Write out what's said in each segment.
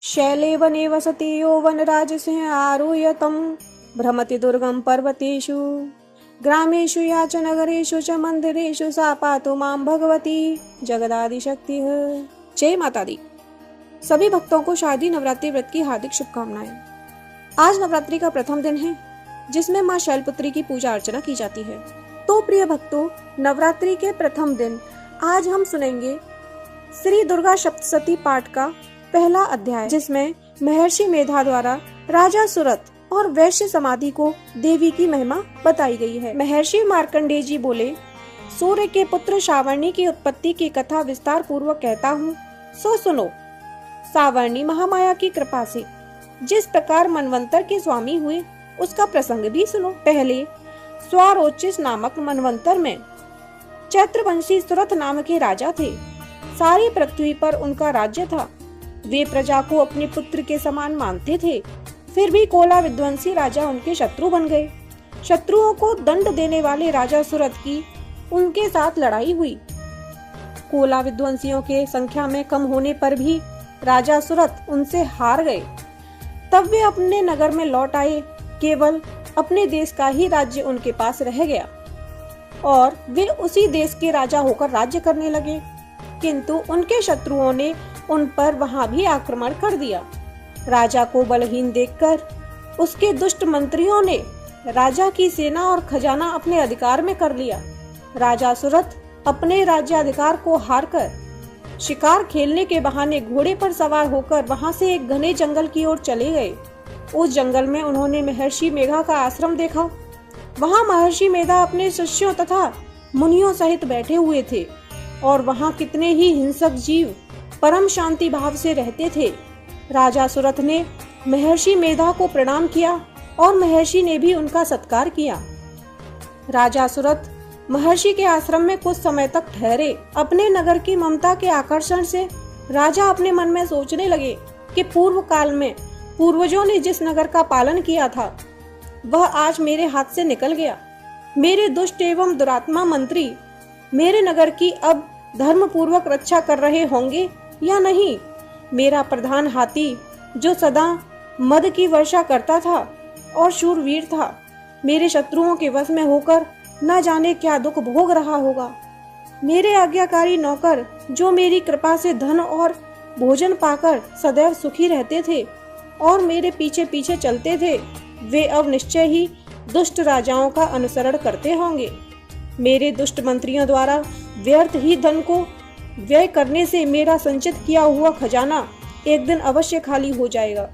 Shelley वने वसति यो वनराजसिंह आरुह्य भ्रमति दुर्गम पर्वतेषु ग्रामेषु या च नगरेषु च मंदिरेषु सा पातु मां भगवती जगदादिशक्ति। जय माता दी। सभी भक्तों को शारदीय नवरात्रि व्रत की हार्दिक शुभकामनाएं। आज नवरात्रि का प्रथम दिन है जिसमें मां शैलपुत्री की पूजा अर्चना की जाती है। तो प्रिय भक्तों, नवरात्रि के प्रथम दिन आज हम सुनेंगे श्री दुर्गा सप्तशती पाठ का पहला अध्याय, जिसमें महर्षि मेधा द्वारा राजा सुरथ और वैश्य समाधि को देवी की महिमा बताई गई है। महर्षि मार्कंडेय जी बोले, सूर्य के पुत्र सावर्णी की उत्पत्ति की कथा विस्तार पूर्वक कहता हूँ, सो सुनो। सावर्णी महामाया की कृपा से जिस प्रकार मनवंतर के स्वामी हुए उसका प्रसंग भी सुनो। पहले स्वारोचिस नामक मनवंतर में चैत्रवंशी सुरथ नाम के राजा थे। सारी पृथ्वी पर उनका राज्य था। वे प्रजा को अपने पुत्र के समान मानते थे। फिर भी कोला विध्वंसी राजा उनके शत्रु बन गए। शत्रुओं को दंड देने वाले राजा सुरथ की उनके साथ लड़ाई हुई। कोला विध्वंसियों के संख्या में कम होने पर भी राजा सुरथ उनसे हार गए। तब वे अपने नगर में लौट आए। केवल अपने देश का ही राज्य उनके पास रह गया और वे उसी देश के राजा होकर राज्य करने लगे। किंतु उनके शत्रुओं ने उन पर वहां भी आक्रमण कर दिया। राजा को बलहीन देखकर उसके दुष्ट मंत्रियों ने राजा की सेना और खजाना अपने अधिकार में कर लिया। राजा सुरथ अपने राज्याधिकार को हारकर शिकार खेलने के बहाने घोड़े पर सवार होकर वहां से एक घने जंगल की ओर चले गए। उस जंगल में उन्होंने महर्षि मेधा का आश्रम देखा। वहां महर्षि मेधा अपने शिष्यों तथा मुनियों सहित बैठे हुए थे और वहां कितने ही हिंसक जीव परम शांति भाव से रहते थे। राजा सुरथ ने महर्षि मेधा को प्रणाम किया और महर्षि ने भी उनका सत्कार किया। राजा सुरथ महर्षि के आश्रम में कुछ समय तक ठहरे। अपने नगर की ममता के आकर्षण से राजा अपने मन में सोचने लगे कि पूर्व काल में पूर्वजों ने जिस नगर का पालन किया था वह आज मेरे हाथ से निकल गया। मेरे दुष्ट एवं दुरात्मा मंत्री मेरे नगर की अब धर्म पूर्वक रक्षा कर रहे होंगे या नहीं। मेरा प्रधान हाथी जो सदा मद की वर्षा करता था और शूरवीर था, मेरे शत्रुओं के वश में होकर न जाने क्या दुख भोग रहा होगा। मेरे आज्ञाकारी नौकर जो मेरी कृपा से धन और भोजन पाकर सदैव सुखी रहते थे और मेरे पीछे पीछे चलते थे, वे अब निश्चय ही दुष्ट राजाओं का अनुसरण करते होंगे। मेरे दुष्ट मंत्रियों द्वारा व्यर्थ ही धन को व्यय करने से मेरा संचित किया हुआ खजाना एक दिन अवश्य खाली हो जाएगा।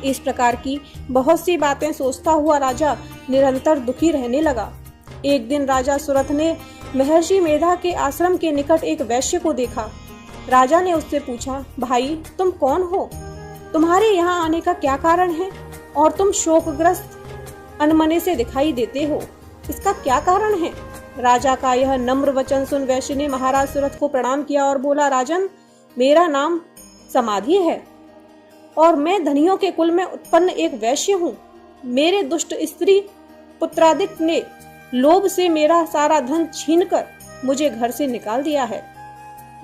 इस प्रकार की बहुत सी बातें सोचता हुआ राजा निरंतर दुखी रहने लगा। एक दिन राजा सुरथ ने महर्षि मेधा के आश्रम के निकट एक वैश्य को देखा। राजा ने उससे पूछा, भाई तुम कौन हो? तुम्हारे यहाँ आने का क्या कारण है और तुम शोकग्रस्त अनमने से दिखाई देते हो, इसका क्या कारण है? राजा का यह नम्र वचन सुन वैश्य ने महाराज सुरथ को प्रणाम किया और बोला, राजन, मेरा नाम समाधि है और मैं धनियों के कुल में उत्पन्न एक वैश्य हूँ। मेरे दुष्ट स्त्री पुत्रादिक ने लोभ से मेरा सारा धन छीनकर मुझे घर से निकाल दिया है।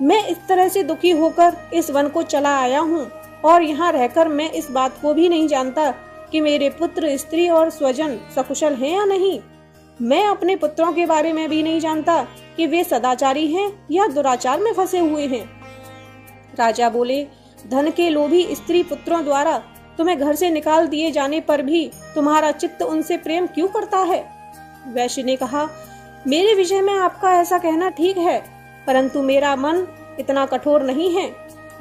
मैं इस तरह से दुखी होकर इस वन को चला आया हूँ और यहाँ रहकर मैं इस बात को भी नहीं जानता कि मेरे पुत्र, स्त्री और स्वजन सकुशल हैं या नहीं। मैं अपने पुत्रों के बारे में भी नहीं जानता कि वे सदाचारी हैं या दुराचार में फंसे हुए हैं। राजा बोले, धन के लोभी स्त्री पुत्रों द्वारा तुम्हें घर से निकाल दिए जाने पर भी तुम्हारा चित्त उनसे प्रेम क्यों करता है? वैश्य ने कहा, मेरे विषय में आपका ऐसा कहना ठीक है, परंतु मेरा मन इतना कठोर नहीं है।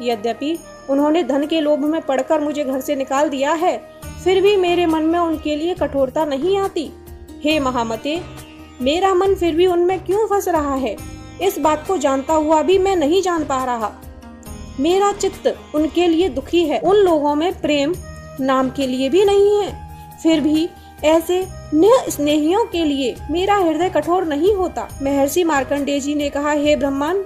यद्यपि उन्होंने धन के लोभ में पड़कर मुझे घर से निकाल दिया है, फिर भी मेरे मन में उनके लिए कठोरता नहीं आती। हे महामते, मेरा मन फिर भी उनमें क्यों फंस रहा है, इस बात को जानता हुआ भी मैं नहीं जान पा रहा। मेरा चित्त उनके लिए दुखी है। उन लोगों में प्रेम नाम के लिए भी नहीं है, फिर भी ऐसे निह स्नेहियों के लिए मेरा हृदय कठोर नहीं होता। महर्षि मार्कंडेय जी ने कहा, हे ब्रह्मन।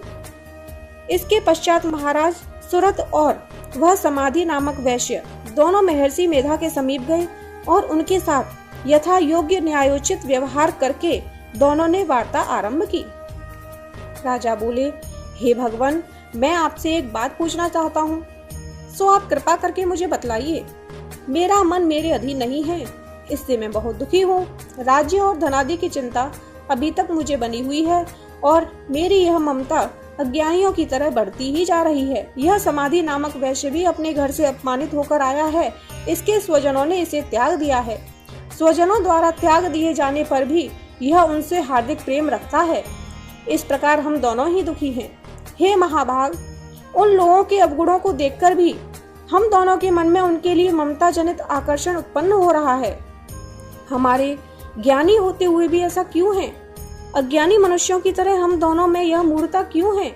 इसके पश्चात महाराज सुरथ और वह समाधि नामक वैश्य दोनों महर्षि मेधा के समीप गए और उनके साथ यथा योग्य न्यायोचित व्यवहार करके दोनों ने वार्ता आरंभ की। राजा बोले, हे भगवान, मैं आपसे एक बात पूछना चाहता हूँ। सो आप कृपा करके मुझे बतलाइए। मेरा मन मेरे अधीन नहीं है, इससे मैं बहुत दुखी हूँ। राज्य और धनादि की चिंता अभी तक मुझे बनी हुई है और मेरी यह ममता अज्ञानियों की तरह बढ़ती ही जा रही है। यह समाधि नामक वैश्य भी अपने घर से अपमानित होकर आया है। इसके स्वजनों ने इसे त्याग दिया है। स्वजनों द्वारा त्याग दिए जाने पर भी यह उनसे हार्दिक प्रेम रखता है। इस प्रकार हम दोनों ही दुखी हैं। हे महाभाग, उन लोगों के अवगुणों को देखकर भी हम दोनों के मन में उनके लिए ममता जनित आकर्षण उत्पन्न हो रहा है। हमारे ज्ञानी होते हुए भी ऐसा क्यों है? अज्ञानी मनुष्यों की तरह हम दोनों में यह मूर्खता क्यों है?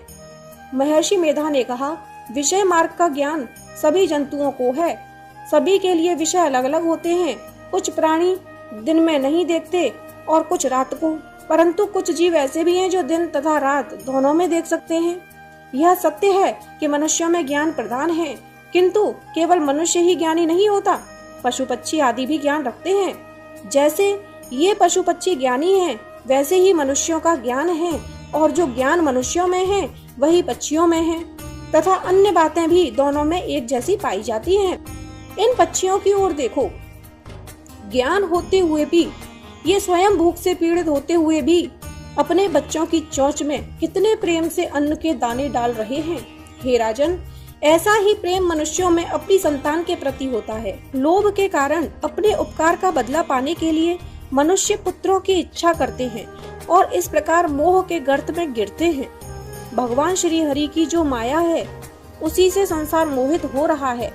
महर्षि मेधा ने कहा, विषय मार्ग का ज्ञान सभी जंतुओं को है। सभी के लिए विषय अलग अलग होते हैं। कुछ प्राणी दिन में नहीं देखते और कुछ रात को, परंतु कुछ जीव ऐसे भी हैं जो दिन तथा रात दोनों में देख सकते हैं। यह सत्य है कि मनुष्यों में ज्ञान प्रधान है, किंतु केवल मनुष्य ही ज्ञानी नहीं होता, पशु पक्षी आदि भी ज्ञान रखते हैं। जैसे ये पशु पक्षी ज्ञानी हैं, वैसे ही मनुष्यों का ज्ञान है, और जो ज्ञान मनुष्यों में है वही पक्षियों में है, तथा अन्य बातें भी दोनों में एक जैसी पाई जाती हैं। इन पक्षियों की ओर देखो, ज्ञान होते हुए भी ये स्वयं भूख से पीड़ित होते हुए भी अपने बच्चों की चोंच में कितने प्रेम से अन्न के दाने डाल रहे हैं। हे राजन, ऐसा ही प्रेम मनुष्यों में अपनी संतान के प्रति होता है। लोभ के कारण अपने उपकार का बदला पाने के लिए मनुष्य पुत्रों की इच्छा करते हैं और इस प्रकार मोह के गर्त में गिरते हैं। भगवान श्री हरि की जो माया है, उसी से संसार मोहित हो रहा है।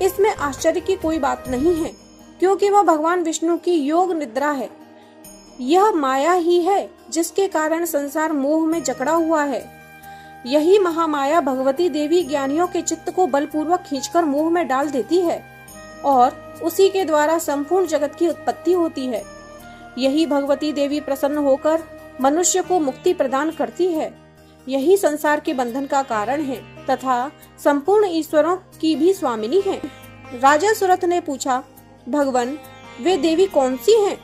इसमें आश्चर्य की कोई बात नहीं है, क्योंकि वह भगवान विष्णु की योग निद्रा है। यह माया ही है जिसके कारण संसार मोह में जकड़ा हुआ है। यही महामाया भगवती देवी ज्ञानियों के चित्त को बलपूर्वक खींचकर मोह में डाल देती है और उसी के द्वारा संपूर्ण जगत की उत्पत्ति होती है। यही भगवती देवी प्रसन्न होकर मनुष्य को मुक्ति प्रदान करती है। यही संसार के बंधन का कारण है तथा संपूर्ण ईश्वरों की भी स्वामिनी है। राजा सुरथ ने पूछा, भगवान, वे देवी कौन सी हैं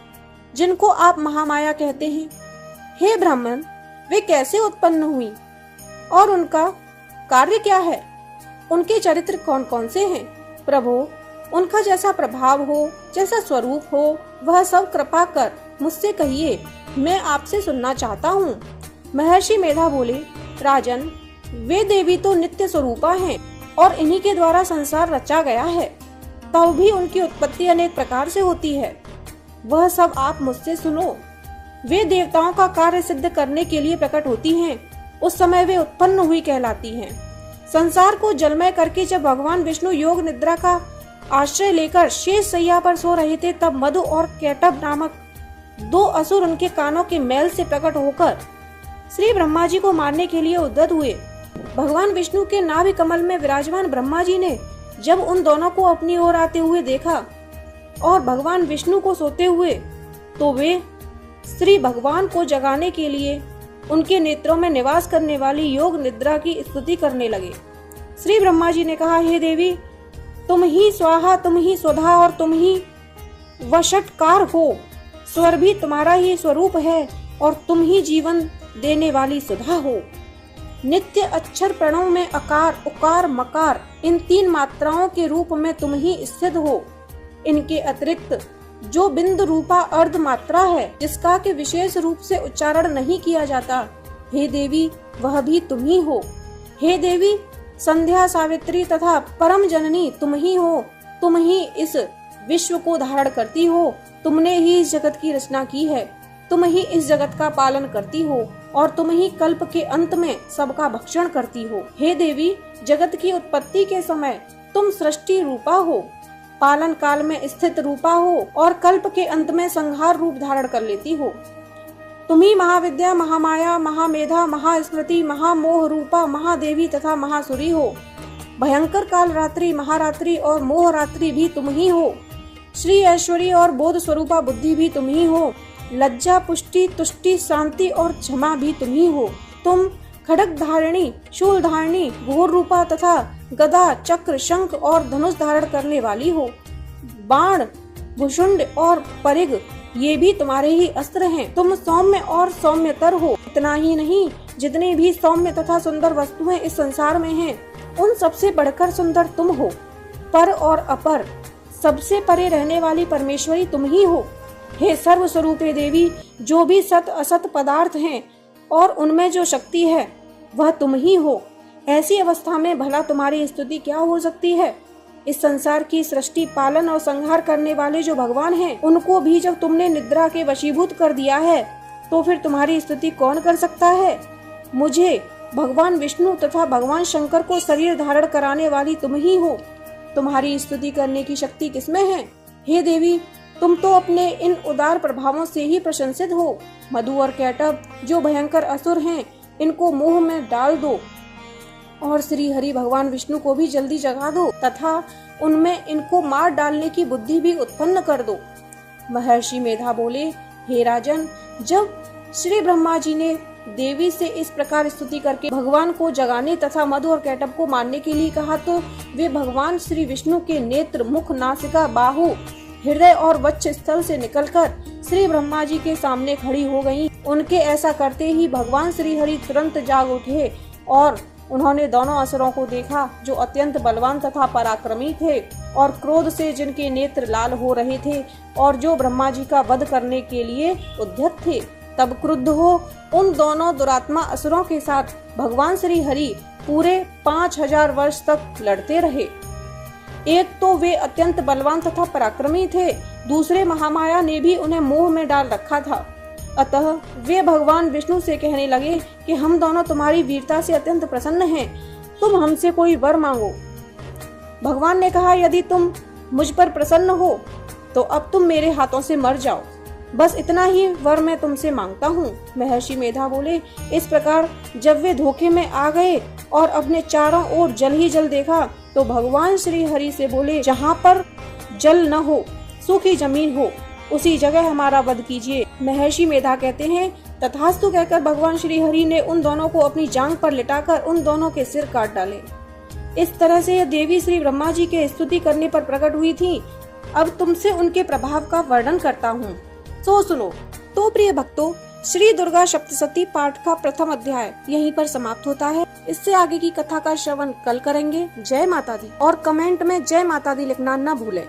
जिनको आप महामाया कहते हैं? हे ब्राह्मण, वे कैसे उत्पन्न हुई और उनका कार्य क्या है? उनके चरित्र कौन कौन से हैं? प्रभु, उनका जैसा प्रभाव हो, जैसा स्वरूप हो, वह सब कृपा कर मुझसे कहिए, मैं आपसे सुनना चाहता हूँ। महर्षि मेधा बोले, राजन, वे देवी तो नित्य स्वरूपा हैं और इन्हीं के द्वारा संसार रचा गया है, तब भी उनकी उत्पत्ति अनेक प्रकार से होती है। वह सब आप मुझसे सुनो। वे देवताओं का कार्य सिद्ध करने के लिए प्रकट होती हैं, उस समय वे उत्पन्न हुई कहलाती हैं। संसार को जलमय करके जब भगवान विष्णु योग निद्रा का आश्रय लेकर शेष सैया पर सो रहे थे, तब मधु और कैटभ नामक दो असुर उनके कानों के मैल से प्रकट होकर श्री ब्रह्मा जी को मारने के लिए उद्यत हुए। भगवान विष्णु के नाभि कमल में विराजमान ब्रह्मा जी ने जब उन दोनों को अपनी ओर आते हुए देखा और भगवान विष्णु को सोते हुए, तो वे श्री भगवान को जगाने के लिए उनके नेत्रों में निवास करने वाली योग निद्रा की स्तुति करने लगे। श्री ब्रह्मा जी ने कहा, हे देवी, तुम ही स्वाहा, तुम ही स्वधा और तुम ही वषटकार हो। स्वर भी तुम्हारा ही स्वरूप है और तुम ही जीवन देने वाली सुधा हो। नित्य अक्षर प्रणव में अकार, उकार, मकार, इन तीन मात्राओं के रूप में तुम ही स्थित हो। इनके अतिरिक्त जो बिंदु रूपा अर्ध मात्रा है, जिसका के विशेष रूप से उच्चारण नहीं किया जाता, हे देवी, वह भी तुम ही हो। हे देवी, संध्या, सावित्री तथा परम जननी तुम ही हो। तुम ही इस विश्व को धारण करती हो। तुमने ही इस जगत की रचना की है। तुम ही इस जगत का पालन करती हो और तुम ही कल्प के अंत में सबका भक्षण करती हो। हे देवी, जगत की उत्पत्ति के समय तुम सृष्टि रूपा हो, पालन काल में स्थित रूपा हो और कल्प के अंत में संहार रूप धारण कर लेती हो। तुम ही महाविद्या, महामाया, महामेधा, महास्मृति, महामोह रूपा महादेवी तथा महासुरी हो। भयंकर काल रात्रि, महारात्रि और मोह रात्रि भी तुम ही हो। श्री ऐश्वर्य और बोध स्वरूपा बुद्धि भी तुम ही हो। लज्जा, पुष्टि, तुष्टि, शांति और क्षमा भी तुम ही हो। तुम खड्ग धारिणी, शूल धारिणी, घोर रूपा तथा गदा, चक्र, शंख और धनुष धारण करने वाली हो। बाण, भुषुंड और परिग, ये भी तुम्हारे ही अस्त्र हैं। तुम सौम्य और सौम्यतर हो। इतना ही नहीं, जितने भी सौम्य तथा सुंदर वस्तुएं इस संसार में हैं, उन सबसे बढ़कर सुंदर तुम हो। पर और अपर सबसे परे रहने वाली परमेश्वरी तुम ही हो। हे सर्व स्वरूपे देवी, जो भी सत असत पदार्थ हैं और उनमें जो शक्ति है वह तुम ही हो। ऐसी अवस्था में भला तुम्हारी स्तुति क्या हो सकती है। इस संसार की सृष्टि, पालन और संहार करने वाले जो भगवान हैं, उनको भी जब तुमने निद्रा के वशीभूत कर दिया है तो फिर तुम्हारी स्तुति कौन कर सकता है। मुझे, भगवान विष्णु तथा भगवान शंकर को शरीर धारण कराने वाली तुम ही हो। तुम्हारी स्तुति करने की शक्ति किसमें है। हे देवी, तुम तो अपने इन उदार प्रभावों से ही प्रशंसित हो। मधु और कैटभ जो भयंकर असुर हैं, इनको मोह में डाल दो और श्री हरि भगवान विष्णु को भी जल्दी जगा दो तथा उनमें इनको मार डालने की बुद्धि भी उत्पन्न कर दो। महर्षि मेधा बोले, हे राजन, जब श्री ब्रह्मा जी ने देवी से इस प्रकार स्तुति करके भगवान को जगाने तथा मधु और कैटभ को मारने के लिए कहा तो वे भगवान श्री विष्णु के नेत्र, मुख, नासिका, बाहु, हृदय और वक्ष स्थल से निकलकर श्री ब्रह्मा जी के सामने खड़ी हो गयी। उनके ऐसा करते ही भगवान श्री हरि तुरंत जाग उठे और उन्होंने दोनों असुरों को देखा जो अत्यंत बलवान तथा पराक्रमी थे और क्रोध से जिनके नेत्र लाल हो रहे थे और जो ब्रह्मा जी का वध करने के लिए उद्यत थे। तब क्रुद्ध हो उन दोनों दुरात्मा असुरों के साथ भगवान श्री हरि पूरे 5000 वर्ष तक लड़ते रहे। एक तो वे अत्यंत बलवान तथा पराक्रमी थे, दूसरे महामाया ने भी उन्हें मोह में डाल रखा था। अतः वे भगवान विष्णु से कहने लगे कि हम दोनों तुम्हारी वीरता से अत्यंत प्रसन्न हैं, तुम हमसे कोई वर मांगो। भगवान ने कहा, यदि तुम मुझ पर प्रसन्न हो तो अब तुम मेरे हाथों से मर जाओ, बस इतना ही वर मैं तुमसे मांगता हूँ। महर्षि मेधा बोले, इस प्रकार जब वे धोखे में आ गए और अपने चारों ओर जल ही जल देखा तो भगवान श्री हरि से बोले, जहाँ पर जल न हो, सूखी जमीन हो, उसी जगह हमारा वध कीजिए। महर्षि मेधा कहते हैं, तथास्तु कहकर भगवान श्री हरि ने उन दोनों को अपनी जांघ पर लिटाकर उन दोनों के सिर काट डाले। इस तरह से यह देवी श्री ब्रह्मा जी के स्तुति करने पर प्रकट हुई थी। अब तुमसे उनके प्रभाव का वर्णन करता हूँ, सो सुनो। तो प्रिय भक्तों, श्री दुर्गा सप्तशती पाठ का प्रथम अध्याय यहीं पर समाप्त होता है। इससे आगे की कथा का श्रवण कल करेंगे। जय माता दी और कमेंट में जय माता दी लिखना न भूलें।